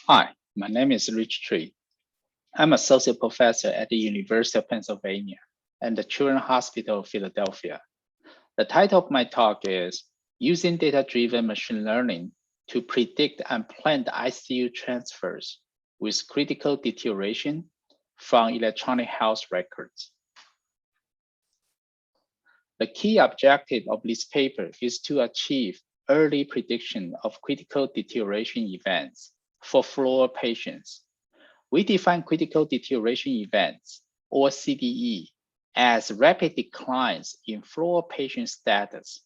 Hi, my name is Rich Tree. I'm associate professor at the University of Pennsylvania and the Children's Hospital of Philadelphia. The title of my talk is Using Data-Driven Machine Learning to Predict Unplanned ICU Transfers with Critical Deterioration from Electronic Health Records. The key objective of this paper is to achieve early prediction of critical deterioration events for floor patients. We define critical deterioration events, or CDE, as rapid declines in floor patient status,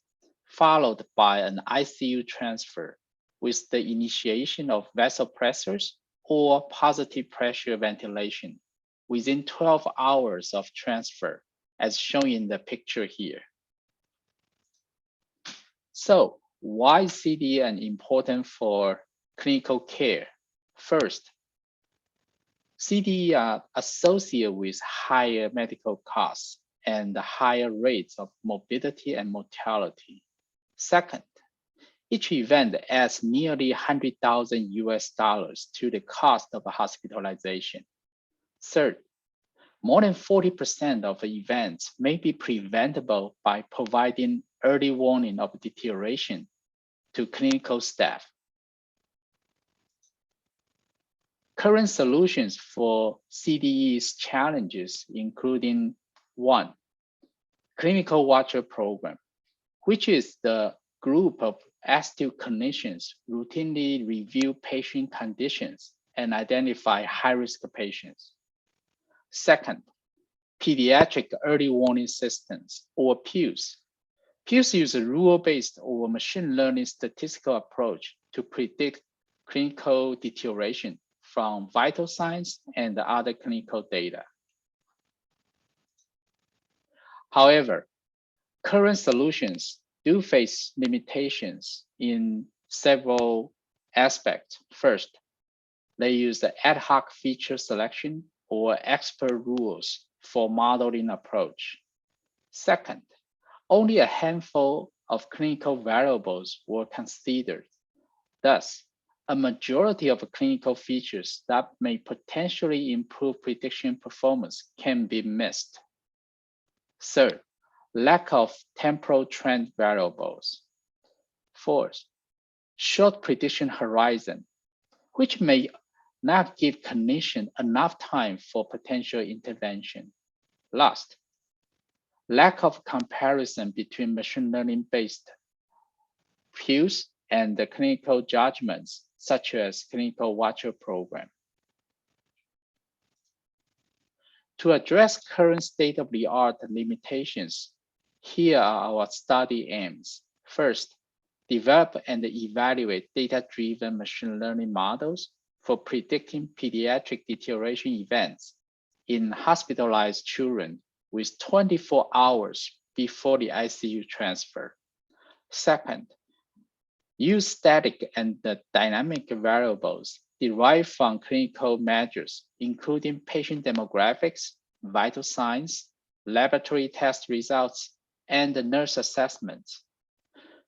followed by an ICU transfer with the initiation of vasopressors or positive pressure ventilation within 12 hours of transfer, as shown in the picture here. So, why is CDE important for clinical care? First, CDE are associated with higher medical costs and higher rates of morbidity and mortality. Second, each event adds nearly 100,000 US dollars to the cost of hospitalization. Third, more than 40% of events may be preventable by providing early warning of deterioration to clinical staff. Current solutions for CDE's challenges including 1, clinical watcher program, which is the group of astute clinicians routinely review patient conditions and identify high-risk patients. Second, pediatric early warning systems, or PEWS. PEWS use a rule-based or machine learning statistical approach to predict clinical deterioration from vital signs and other clinical data. However, current solutions do face limitations in several aspects. First, they use the ad hoc feature selection or expert rules for modeling approach. Second, only a handful of clinical variables were considered. Thus, a majority of clinical features that may potentially improve prediction performance can be missed. Third, lack of temporal trend variables. Fourth, short prediction horizon, which may not give clinicians enough time for potential intervention. Last, lack of comparison between machine learning-based views and the clinical judgments, such as clinical watcher program. To address current state-of-the-art limitations, here are our study aims. First, develop and evaluate data-driven machine learning models for predicting pediatric deterioration events in hospitalized children with 24 hours before the ICU transfer. Second, use static and dynamic variables derived from clinical measures, including patient demographics, vital signs, laboratory test results, and nurse assessments.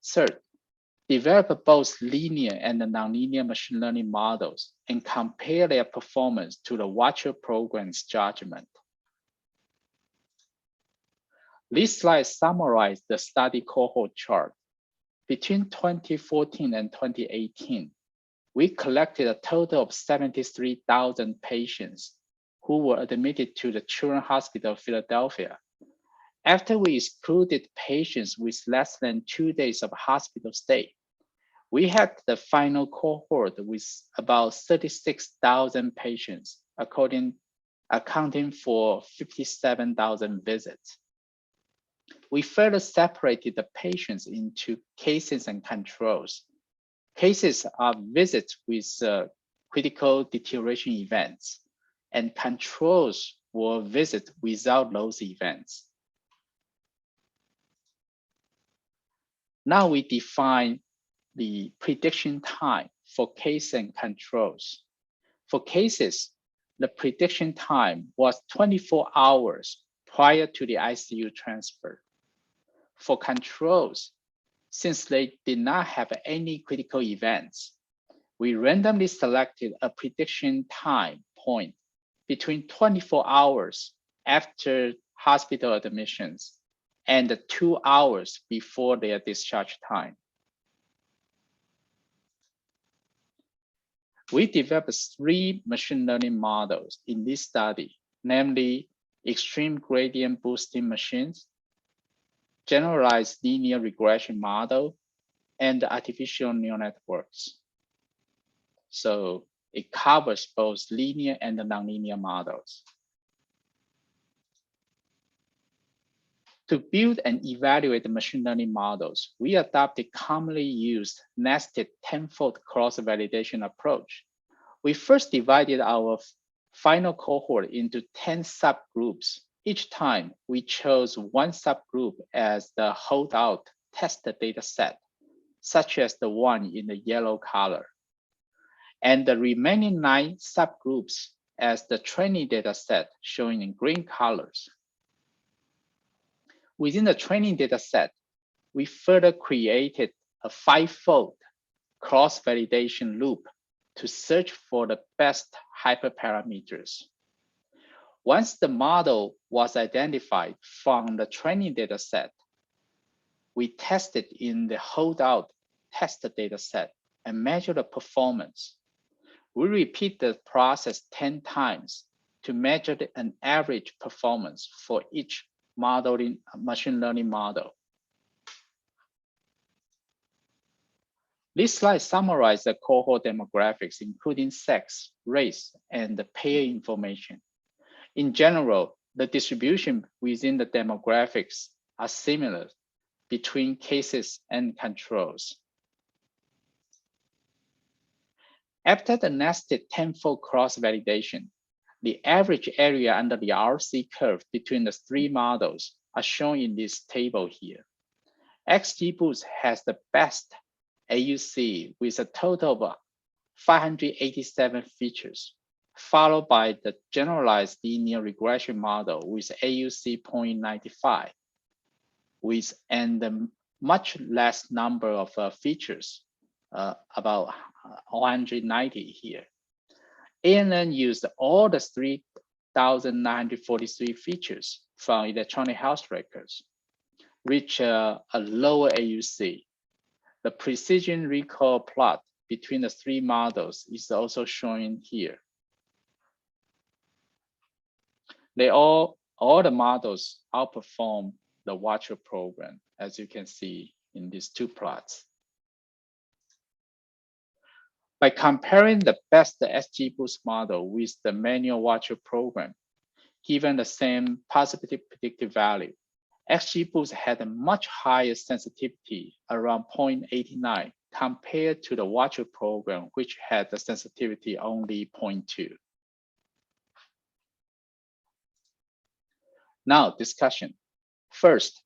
Third, develop both linear and nonlinear machine learning models and compare their performance to the watcher program's judgment. This slide summarizes the study cohort chart. Between 2014 and 2018, we collected a total of 73,000 patients who were admitted to the Children's Hospital of Philadelphia. After we excluded patients with less than 2 days of hospital stay, we had the final cohort with about 36,000 patients, accounting for 57,000 visits. We further separated the patients into cases and controls. Cases are visits with critical deterioration events, and controls were visits without those events. Now we define the prediction time for case and controls. For cases, the prediction time was 24 hours prior to the ICU transfer. For controls, since they did not have any critical events, we randomly selected a prediction time point between 24 hours after hospital admissions and 2 hours before their discharge time. We developed 3 machine learning models in this study, namely extreme gradient boosting machines, generalized linear regression model, and artificial neural networks. So it covers both linear and nonlinear models. To build and evaluate the machine learning models, we adopted commonly used nested tenfold cross-validation approach. We first divided our final cohort into 10 subgroups. Each time, we chose one subgroup as the holdout test data set, such as the one in the yellow color, and the remaining 9 subgroups as the training data set shown in green colors. Within the training data set, we further created a 5-fold cross-validation loop to search for the best hyperparameters. Once the model was identified from the training data set, we tested in the holdout test data set and measured the performance. We repeat the process 10 times to measure an average performance for each machine learning model. This slide summarizes the cohort demographics, including sex, race, and the payer information. In general, the distribution within the demographics are similar between cases and controls. After the nested tenfold cross-validation, the average area under the RC curve between the 3 models are shown in this table here. XGBoost has the best AUC with a total of 587 features, followed by the generalized linear regression model with AUC 0.95, with and much less number of features, about 190 here. ANN used all the 3,943 features from electronic health records, reach a lower AUC. The precision recall plot between the 3 models is also shown here. All the models outperform the Watcher program, as you can see in these 2 plots. By comparing the best XGBoost model with the manual Watcher program, given the same positive predictive value, XGBoost had a much higher sensitivity, around 0.89, compared to the Watcher program, which had the sensitivity only 0.2. Now, discussion. First,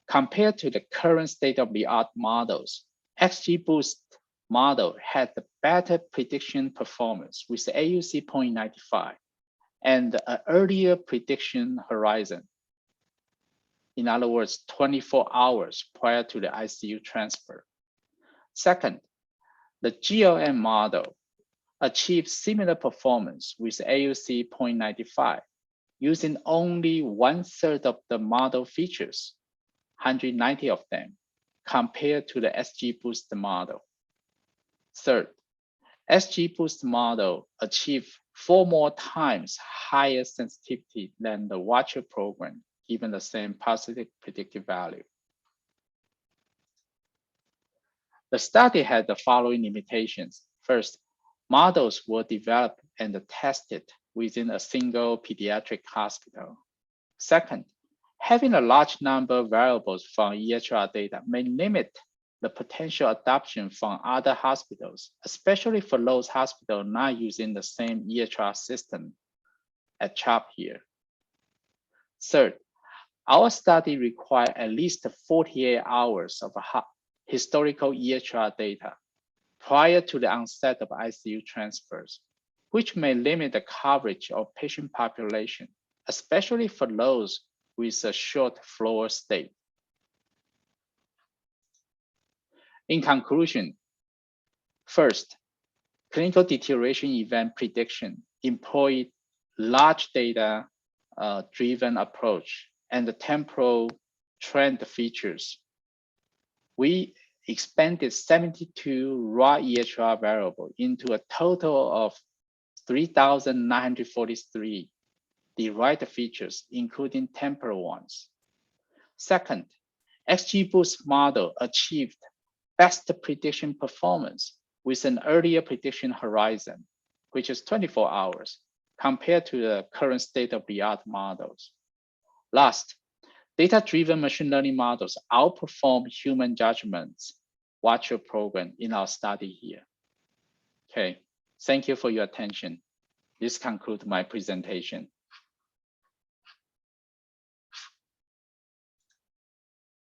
compared to the current state-of-the-art models, XGBoost model had the better prediction performance with AUC 0.95 and an earlier prediction horizon. In other words, 24 hours prior to the ICU transfer. Second, the GLM model achieved similar performance with AUC 0.95, using only 1/3 of the model features, 190 of them, compared to the XGBoost model. Third, XGBoost model achieved 4 more times higher sensitivity than the Watcher program, given the same positive predictive value. The study had the following limitations. First, models were developed and tested within a single pediatric hospital. Second, having a large number of variables from EHR data may limit the potential adoption from other hospitals, especially for those hospitals not using the same EHR system at CHOP here. Third, our study required at least 48 hours of historical EHR data prior to the onset of ICU transfers, which may limit the coverage of patient population, especially for those with a short flow state. In conclusion, first, clinical deterioration event prediction employed large data driven approach and the temporal trend features. We expanded 72 raw EHR variable into a total of 3,943 derived features, including temporal ones. Second, XGBoost model achieved best prediction performance with an earlier prediction horizon, which is 24 hours, compared to the current state-of-the-art models. Last, data-driven machine learning models outperform human judgments. Watch your program in our study here. Okay, thank you for your attention. This concludes my presentation.